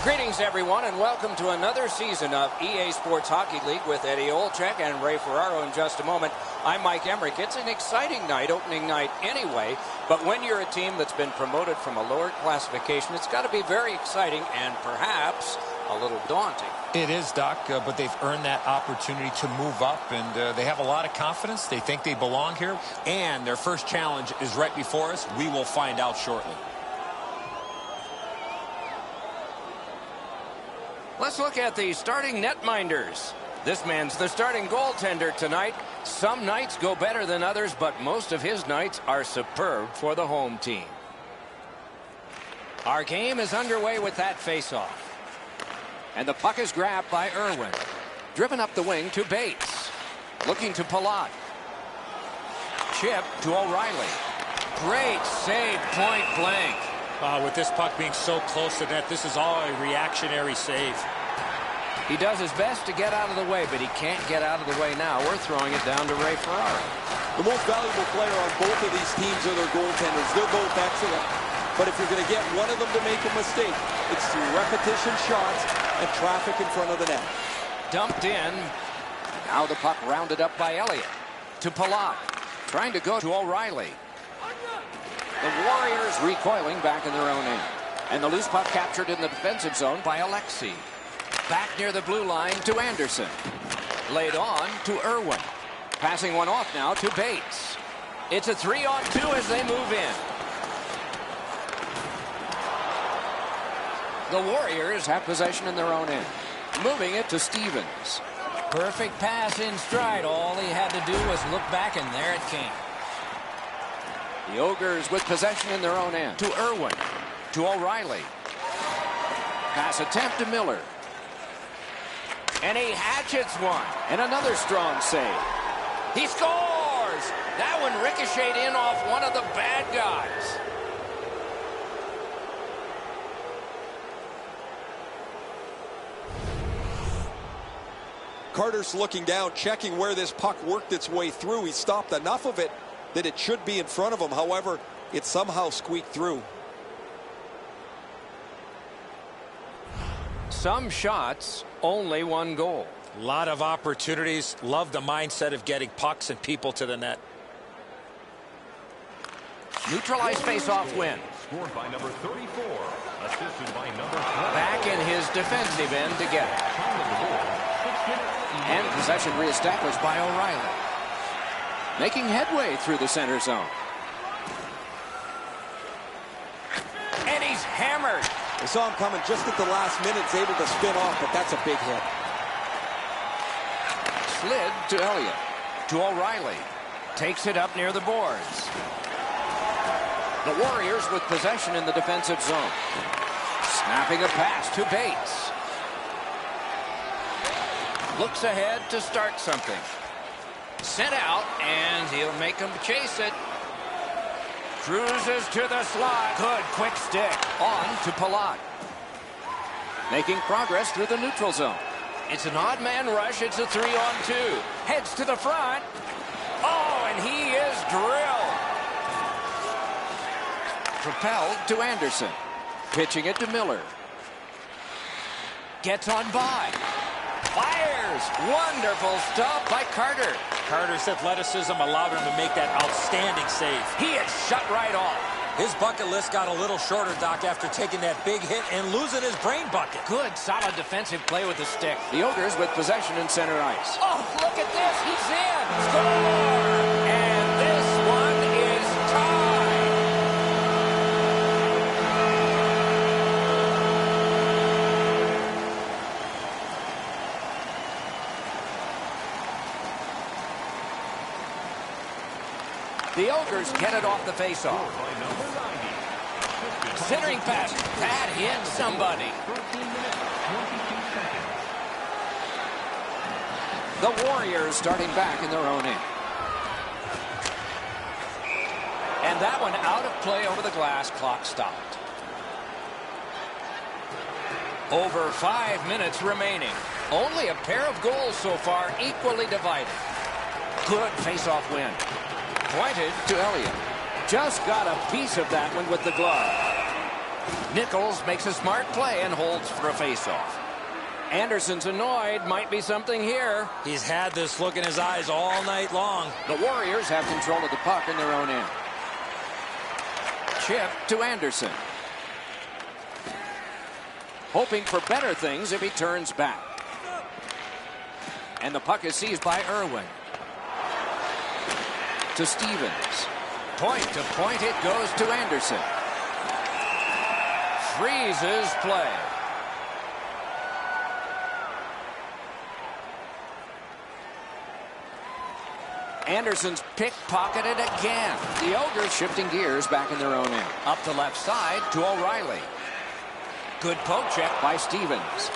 Greetings, everyone, and welcome to another season of EA Sports Hockey League with Eddie Olczyk and Ray Ferraro in just a moment. I'm Mike Emmerich. It's an exciting night, opening night anyway, but when you're a team that's been promoted from a lower classification, it's got to be very exciting and perhaps a little daunting. It is, Doc, but they've earned that opportunity to move up, and they have a lot of confidence. They think they belong here, and their first challenge is right before us. We will find out shortly. Let's look at the starting netminders. This man's the starting goaltender tonight. Some nights go better than others, but most of his nights are superb for the home team. Our game is underway with that faceoff. And the puck is grabbed by Irwin. Driven up the wing to Bates. Looking to Palat. Chip to O'Reilly. Great save, point blank. With this puck being so close to net, this is all a reactionary save. He does his best to get out of the way, but he can't get out of the way now. We're throwing it down to Ray Ferraro. The most valuable player on both of these teams are their goaltenders. They're both excellent. But if you're going to get one of them to make a mistake, it's through repetition shots and traffic in front of the net. Dumped in. Now the puck rounded up by Elliott. To Palat. Trying to go to O'Reilly. The Warriors recoiling back in their own end. And the loose puck captured in the defensive zone by Alexi. Back near the blue line to Anderson. Laid on to Irwin. Passing one off now to Bates. It's a 3-on-2 as they move in. The Warriors have possession in their own end. Moving it to Stevens. Perfect pass in stride. All he had to do was look back, and there it came. The Ogres with possession in their own end. To Irwin. To O'Reilly. Pass attempt to Miller. And he hatchets one. And another strong save. He scores! That one ricocheted in off one of the bad guys. Carter's looking down, checking where this puck worked its way through. He stopped enough of it that it should be in front of him. However, it somehow squeaked through. Some shots, only one goal. A lot of opportunities. Love the mindset of getting pucks and people to the net. Neutralized face-off win. Scored by number 34. Assisted by number 12. Back in his defensive end to get it. And possession reestablished by O'Reilly. Making headway through the center zone. And he's hammered. I saw him coming just at the last minute. He's able to spin off, but that's a big hit. Slid to Elliott. To O'Reilly. Takes it up near the boards. The Warriors with possession in the defensive zone. Snapping a pass to Bates. Looks ahead to start something. Sent out, and he'll make him chase it. Cruises to the slot. Good quick stick. On to Palat. Making progress through the neutral zone. It's an odd man rush. It's a 3-on-2. Heads to the front. Oh, and he is drilled. Propelled to Anderson. Pitching it to Miller. Gets on by. Fires. Wonderful stuff by Carter. Carter's athleticism allowed him to make that outstanding save. He is shut right off. His bucket list got a little shorter, Doc, after taking that big hit and losing his brain bucket. Good, solid defensive play with the stick. The Ogres with possession in center ice. Oh, look at this. He's in. Score! And this one is tied. The Ogres get it off the faceoff. Centering pass. That hit somebody. The Warriors starting back in their own end. And that one out of play over the glass. Clock stopped. Over 5 minutes remaining. Only a pair of goals so far, equally divided. Good face-off win. Pointed to Elliott. Just got a piece of that one with the glove. Nichols makes a smart play and holds for a faceoff. Anderson's annoyed. Might be something here. He's had this look in his eyes all night long. The Warriors have control of the puck in their own end. Chip to Anderson. Hoping for better things if he turns back. And the puck is seized by Irwin. To Stevens. Point to point it goes to Anderson. Freezes play. Anderson's pickpocketed again. The Ogres shifting gears back in their own end. Up the left side to O'Reilly. Good poke check by Stevens.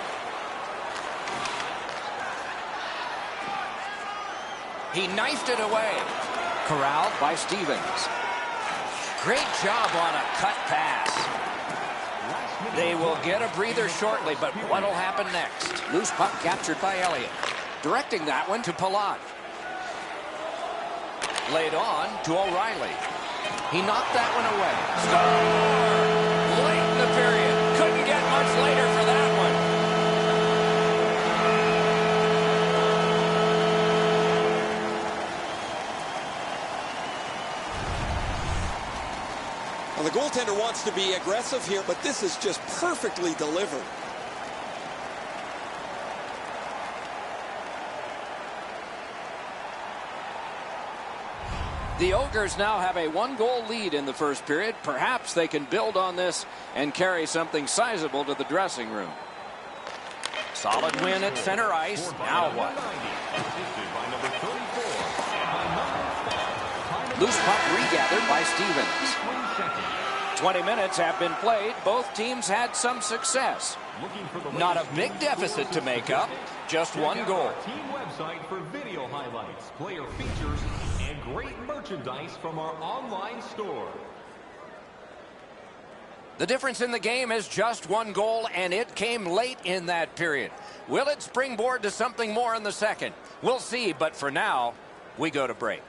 He knifed it away. Corralled by Stevens. Great job on a cut pass. They will get a breather shortly, but what'll happen next? Loose puck captured by Elliott. Directing that one to Palat. Laid on to O'Reilly. He knocked that one away. Score! Late in the period. Couldn't get much later for that one. Well, the goaltender wants to be aggressive here, but this is just perfectly delivered. The Ogres now have a 1-goal lead in the first period. Perhaps they can build on this and carry something sizable to the dressing room. Solid win at center ice. Now what? Loose puck regathered by Stevens. 20 minutes have been played. Both teams had some success. Not a big deficit to make up. Just 1 goal. Team website for video highlights, player features, and great merchandise from our online store. The difference in the game is just 1 goal, and it came late in that period. Will it springboard to something more in the second? We'll see, but for now, we go to break.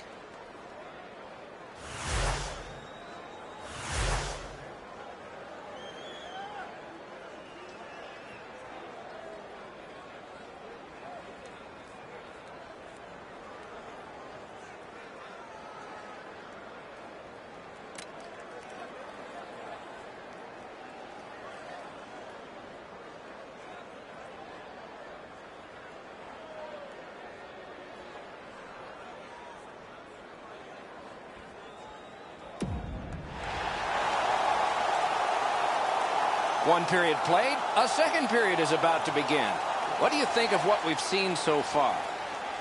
One period played. A second period is about to begin. What do you think of what we've seen so far?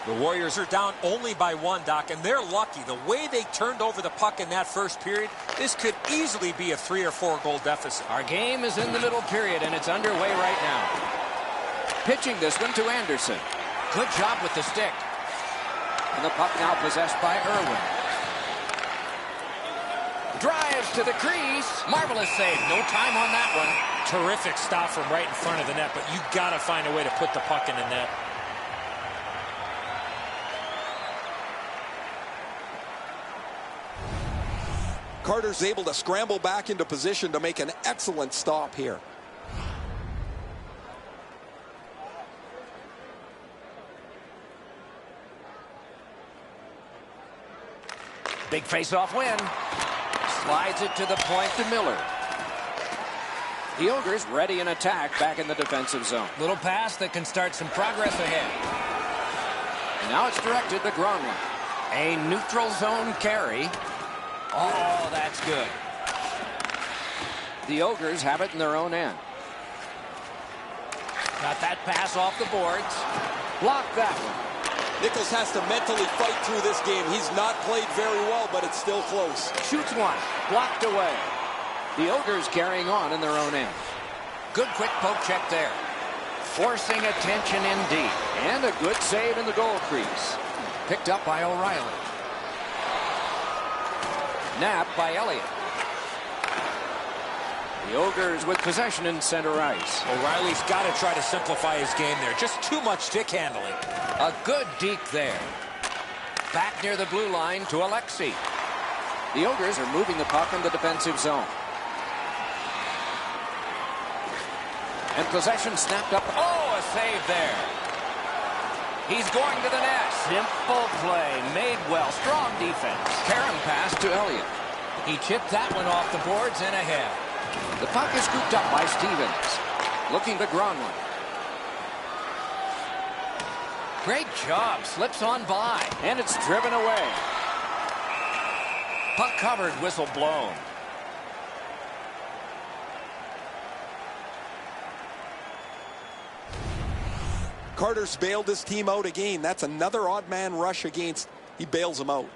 The Warriors are down only by 1, Doc, and they're lucky. The way they turned over the puck in that first period, this could easily be a 3 or 4 goal deficit. Our game is in the middle period, and it's underway right now. Pitching this one to Anderson. Good job with the stick. And the puck now possessed by Irwin. Drives to the crease. Marvelous save. No time on that one. Terrific stop from right in front of the net, but you got to find a way to put the puck in the net. Carter's able to scramble back into position to make an excellent stop here. Big face-off win. Slides it to the point to Miller. The Ogres ready in attack back in the defensive zone. Little pass that can start some progress ahead. And now it's directed to Gronlund. A neutral zone carry. Oh, that's good. The Ogres have it in their own end. Got that pass off the boards. Blocked that one. Nichols has to mentally fight through this game. He's not played very well, but it's still close. Shoots one. Blocked away. The Ogres carrying on in their own end. Good quick poke check there. Forcing attention indeed. And a good save in the goal crease. Picked up by O'Reilly. Napped by Elliott. The Ogres with possession in center ice. O'Reilly's got to try to simplify his game there. Just too much stick handling. A good deke there. Back near the blue line to Alexi. The Ogres are moving the puck in the defensive zone. And possession snapped up. Oh, a save there. He's going to the net. Simple play. Made well. Strong defense. Karen pass to Elliott. He chipped that one off the boards and ahead. The puck is scooped up by Stevens. Looking to Gronlund. Great job. Slips on by. And it's driven away. Puck covered. Whistle blown. Carter's bailed his team out again. That's another odd man rush against. He bails him out.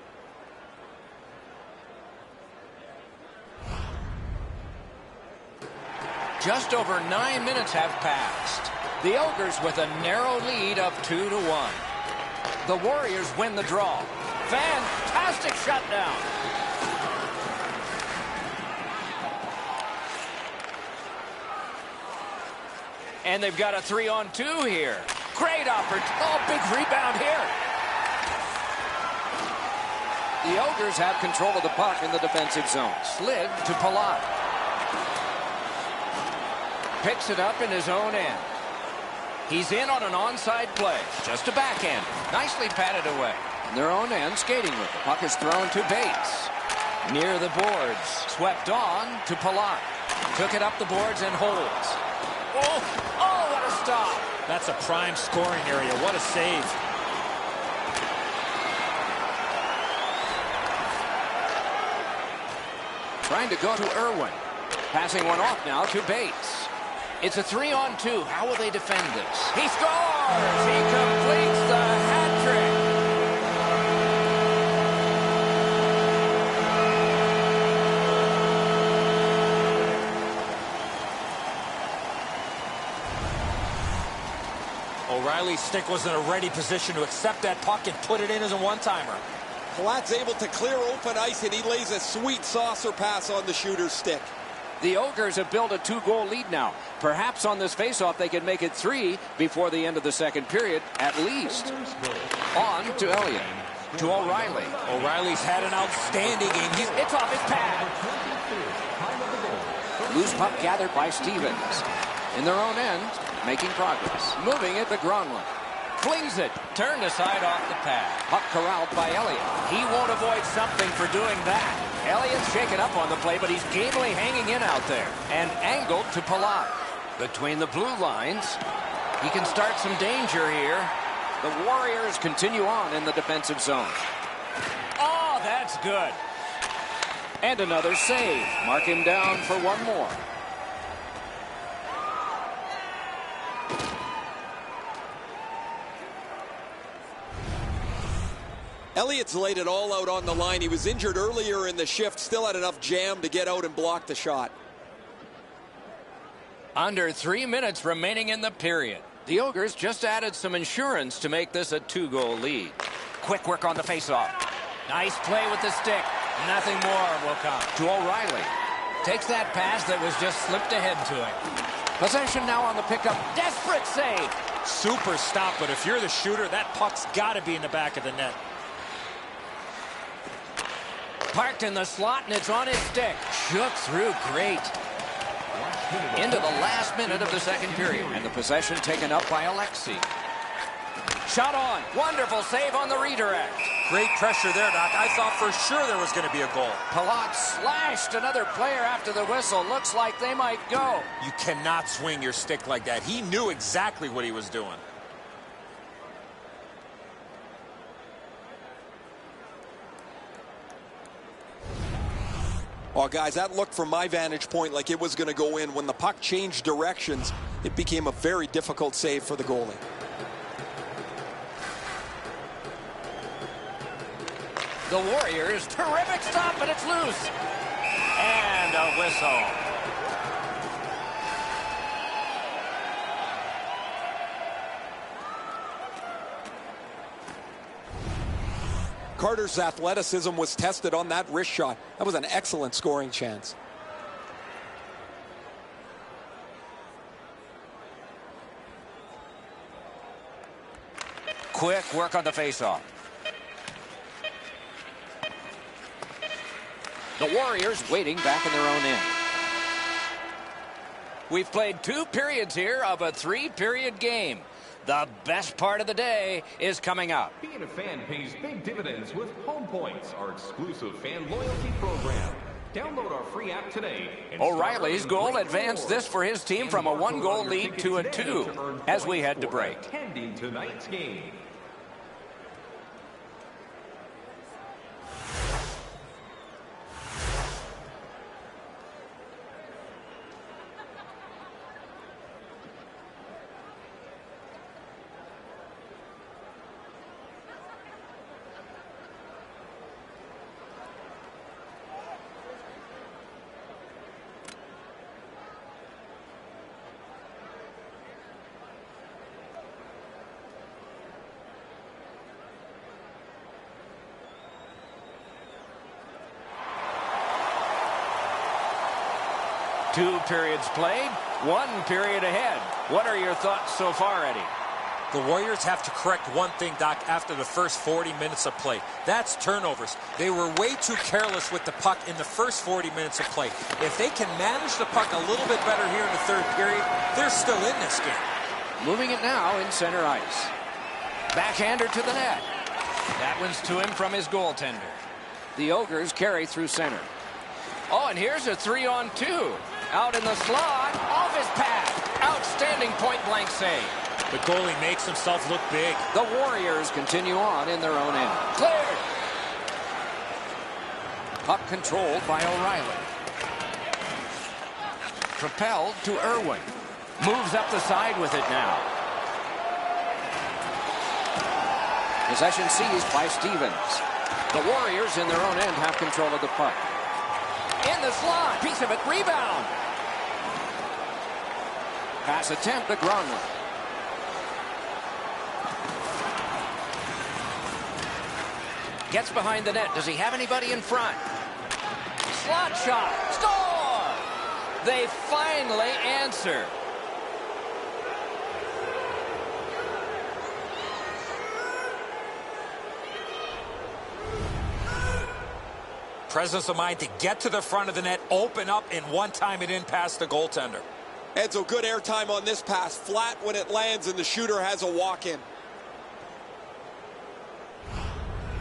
Just over 9 minutes have passed. The Ogres with a narrow lead of 2-1. The Warriors win the draw. Fantastic shutdown. And they've got a 3-on-2 here. Great opportunity. Oh, big rebound here. The Ogres have control of the puck in the defensive zone. Slid to Palat. Picks it up in his own end. He's in on an onside play. Just a backhand. Nicely patted away. In their own end, skating with the puck is thrown to Bates. Near the boards. Swept on to Palat. Took it up the boards and holds. Oh, what a stop. That's a prime scoring area. What a save. Trying to go to Irwin. Passing one off now to Bates. It's a 3-on-2. How will they defend this? He scores! He completes the hat trick. O'Reilly's stick was in a ready position to accept that puck and put it in as a one-timer. Palat's able to clear open ice, and he lays a sweet saucer pass on the shooter's stick. The Ogres have built a 2-goal lead now. Perhaps on this faceoff they can make it 3 before the end of the second period, at least. On to Elliott. To O'Reilly. O'Reilly's had an outstanding game. It's off his pad. Loose puck gathered by Stevens. In their own end, making progress. Moving it to Gronlund. Flings it. Turned aside off the pad. Puck corralled by Elliott. He won't avoid something for doing that. Elliott's shaken up on the play, but he's gamely hanging in out there. And angled to Palat. Between the blue lines, he can start some danger here. The Warriors continue on in the defensive zone. Oh, that's good. And another save. Mark him down for one more. Elliott's laid it all out on the line. He was injured earlier in the shift, still had enough jam to get out and block the shot. Under 3 minutes remaining in the period. The Ogres just added some insurance to make this a 2-goal lead. Quick work on the faceoff. Nice play with the stick. Nothing more will come. To O'Reilly. Takes that pass that was just slipped ahead to him. Possession now on the pickup. Desperate save. Super stop, but if you're the shooter, that puck's got to be in the back of the net. Parked in the slot, and it's on his stick. Shook through great. Into the last minute of the second period, and the possession taken up by Alexi. Shot on. Wonderful save on the redirect. Great pressure there, Doc. I thought for sure there was going to be a goal. Palat slashed another player after the whistle. Looks like they might go. You cannot swing your stick like that. He knew exactly what he was doing. Oh, guys, that looked from my vantage point like it was going to go in. When the puck changed directions, it became a very difficult save for the goalie. The Warriors, terrific stop, but it's loose. And a whistle. Carter's athleticism was tested on that wrist shot. That was an excellent scoring chance. Quick work on the faceoff. The Warriors waiting back in their own end. We've played 2 periods here of a 3-period game. The best part of the day is coming up. Being a fan pays big dividends with Home Points, our exclusive fan loyalty program. Download our free app today. O'Reilly's goal advanced this for his team from a 1-goal lead to a 2 as we head to break. Attending tonight's game. Two periods played, 1 period ahead. What are your thoughts so far, Eddie? The Warriors have to correct one thing, Doc, after the first 40 minutes of play. That's turnovers. They were way too careless with the puck in the first 40 minutes of play. If they can manage the puck a little bit better here in the third period, they're still in this game. Moving it now in center ice. Backhander to the net. That one's to him from his goaltender. The Ogres carry through center. Oh, and here's a 3-on-2. Out in the slot, off his pad. Outstanding point-blank save. The goalie makes himself look big. The Warriors continue on in their own end. Cleared. Puck controlled by O'Reilly. Propelled to Irwin. Moves up the side with it now. Possession seized by Stevens. The Warriors in their own end have control of the puck. In the slot, piece of it, rebound. Pass attempt to Gronlund. Gets behind the net. Does he have anybody in front? Slot shot. Score! They finally answer. Presence of mind to get to the front of the net, open up, and one time it in past the goaltender. Edzo, good airtime on this pass. Flat when it lands, and the shooter has a walk-in.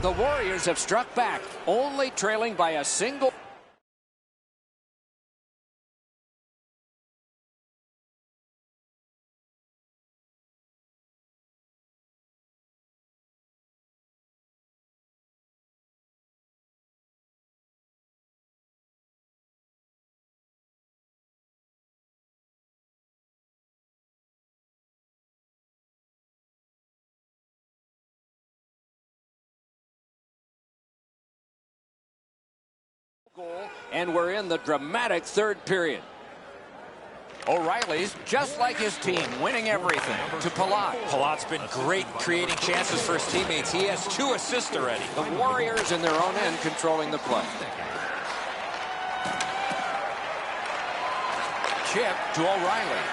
The Warriors have struck back, only trailing by a single. Goal, and we're in the dramatic third period. O'Reilly's just like his team, winning everything to Palat. Palat's been great creating chances for his teammates. He has 2 assists already. The Warriors in their own end controlling the play. Chip to O'Reilly.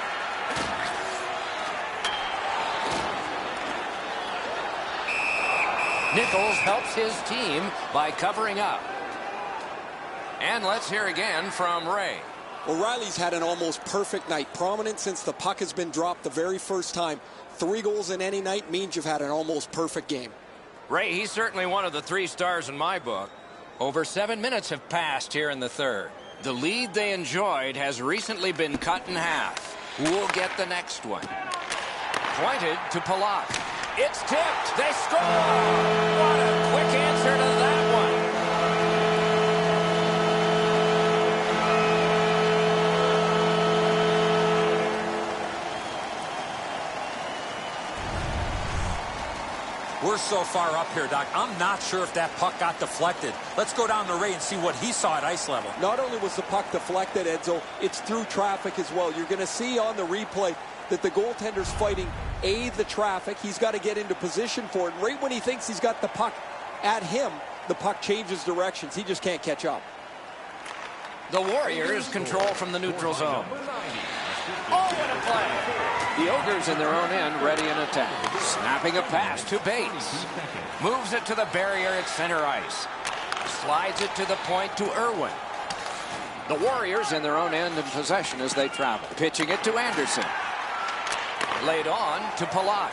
Nichols helps his team by covering up. And let's hear again from Ray. O'Reilly's had an almost perfect night. Prominent since the puck has been dropped the very first time. 3 goals in any night means you've had an almost perfect game. Ray, he's certainly one of the 3 stars in my book. Over 7 minutes have passed here in the third. The lead they enjoyed has recently been cut in half. Who will get the next one? Pointed to Palat. It's tipped. They score! What a quick answer to that one. We're so far up here, Doc. I'm not sure if that puck got deflected. Let's go down to Ray and see what he saw at ice level. Not only was the puck deflected, Edzo, it's through traffic as well. You're going to see on the replay that the goaltender's fighting the traffic. He's got to get into position for it. Right when he thinks he's got the puck at him, the puck changes directions. He just can't catch up. The Warriors control from the neutral zone. Oh, what a play! The Ogres in their own end, ready in attack. Snapping a pass to Bates. Moves it to the barrier at center ice. Slides it to the point to Irwin. The Warriors in their own end in possession as they travel. Pitching it to Anderson. Laid on to Palat.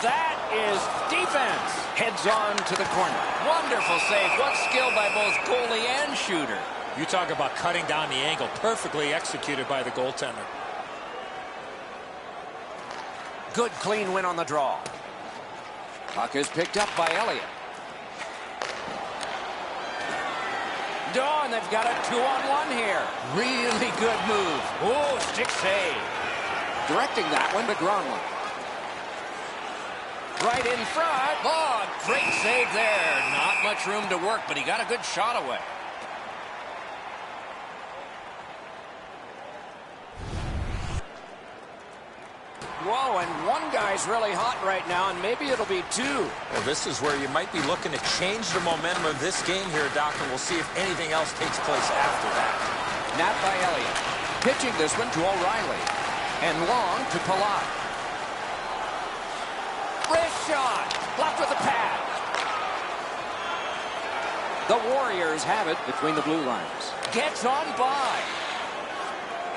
That is defense. Heads on to the corner. Wonderful save. What skill by both goalie and shooter. You talk about cutting down the angle. Perfectly executed by the goaltender. Good clean win on the draw. Puck is picked up by Elliott. And they've got a 2-on-1 here. Really good move. Oh, stick save. Directing that one to Gronlund. Right in front. Oh, great save there. Not much room to work, but he got a good shot away. Whoa, and one guy's really hot right now, and maybe it'll be two. Well, this is where you might be looking to change the momentum of this game here, Doc, and we'll see if anything else takes place after that. Nap by Elliott. Pitching this one to O'Reilly. And long to Palat. Wrist shot. Blocked with a pad. The Warriors have it between the blue lines. Gets on by.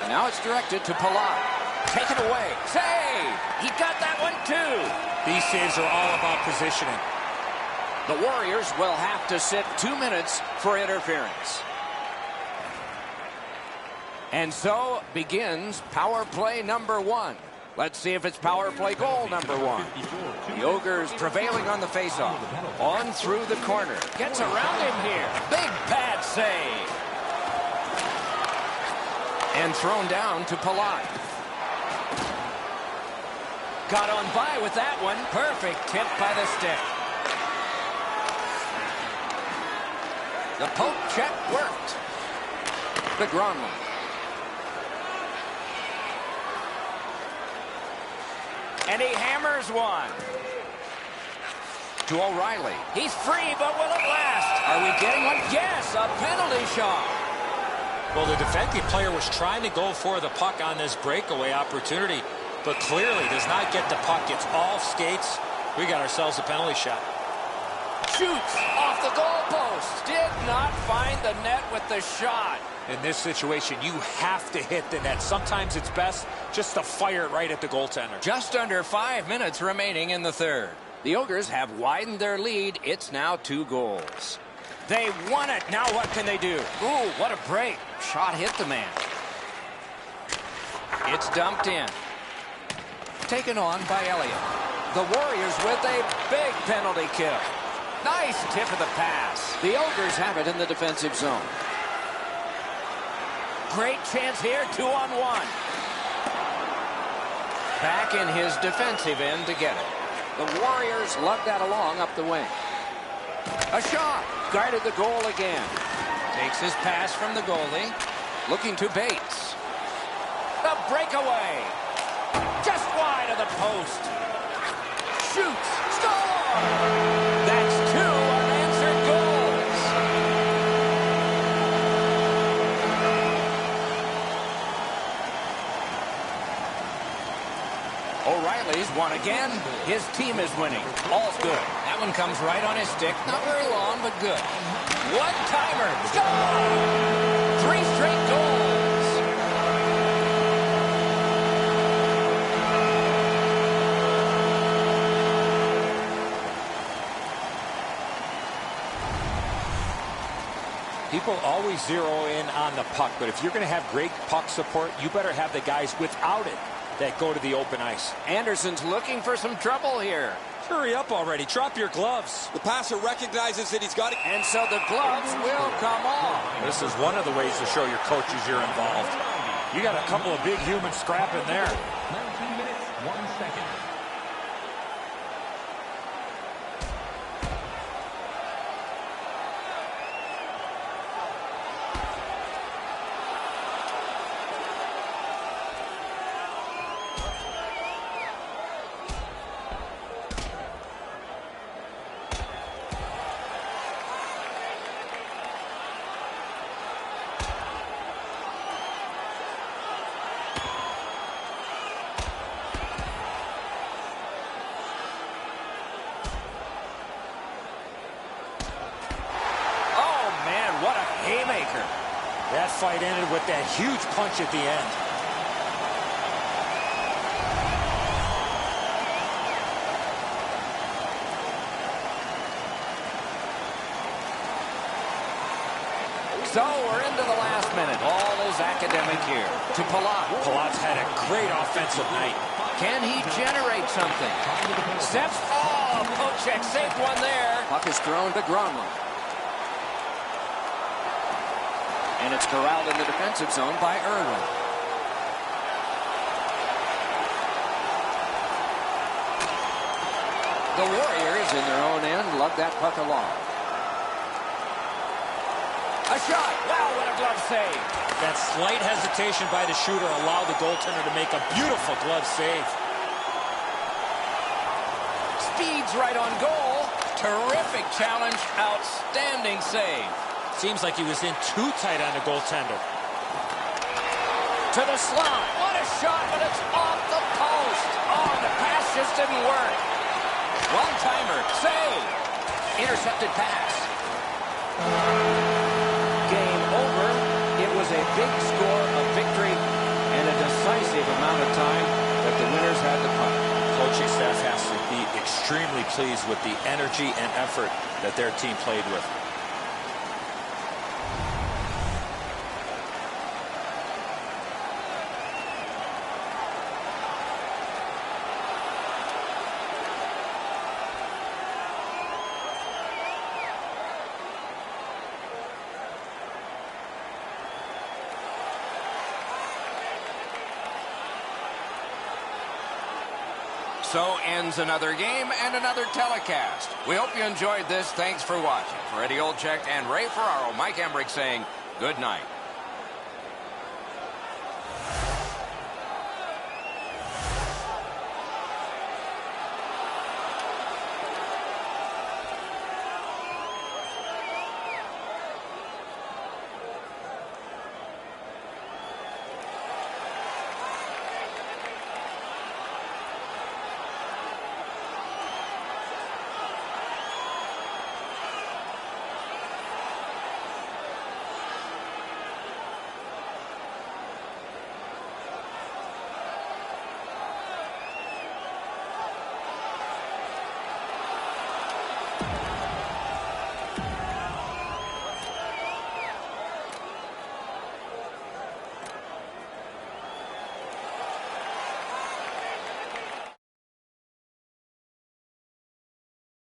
And now it's directed to Palat. Taken away. Save! He got that one too. These saves are all about positioning. The Warriors will have to sit 2 minutes for interference. And so begins power play number 1. Let's see if it's power play goal number 1. The Ogres prevailing on the faceoff. On through the corner. Gets around him here. Big pad save. And thrown down to Palat. Got on by with that one. Perfect tip by the stick. The poke check worked. The Gronlund. And he hammers one. To O'Reilly. He's free, but will it last? Are we getting one? Yes, a penalty shot. Well, the defensive player was trying to go for the puck on this breakaway opportunity, but clearly does not get the puck. It's all skates. We got ourselves a penalty shot. Shoots off the goalpost. Did not find the net with the shot. In this situation, you have to hit the net. Sometimes it's best just to fire it right at the goaltender. Just under 5 minutes remaining in the third. The Ogres have widened their lead. It's now 2 goals. They won it. Now what can they do? Ooh, what a break. Shot hit the man. It's dumped in. Taken on by Elliott. The Warriors with a big penalty kill. Nice tip of the pass. The Ogres have it in the defensive zone. Great chance here, 2-on-1. Back in his defensive end to get it. The Warriors lug that along up the wing. A shot. Guarded the goal again. Takes his pass from the goalie. Looking to Bates. The breakaway. Just wide of the post. Shoots. Score! That's 2 unanswered goals. O'Reilly's won again. His team is winning. All's good. That one comes right on his stick. Not very long, but good. One-timer. Score! 3 straight goals. People always zero in on the puck, but if you're going to have great puck support, you better have the guys without it that go to the open ice. Anderson's looking for some trouble here. Hurry up already. Drop your gloves. The passer recognizes that he's got it. And so the gloves will come off. This is one of the ways to show your coaches you're involved. You got a couple of big humans scrapping there. 19 minutes, 1 second. That fight ended with that huge punch at the end. So we're into the last minute. All is academic here. To Palat. Palat's had a great offensive night. Can he generate something? Steps. Oh, poke check. Saved one there. Puck is thrown to Gronlund. And it's corralled in the defensive zone by Irwin. The Warriors in their own end lug that puck along. A shot. Wow, what a glove save. That slight hesitation by the shooter allowed the goaltender to make a beautiful glove save. Speed's right on goal. Terrific challenge. Outstanding save. Seems like he was in too tight on the goaltender. To the slot. What a shot, but it's off the post. Oh, the pass just didn't work. One-timer. Save. Intercepted pass. Game over. It was a big score, a victory, and a decisive amount of time that the winners had the puck. Coaching staff has to be extremely pleased with the energy and effort that their team played with. So ends another game and another telecast. We hope you enjoyed this. Thanks for watching. For Eddie Olczyk and Ray Ferraro, Mike Emmerich saying good night.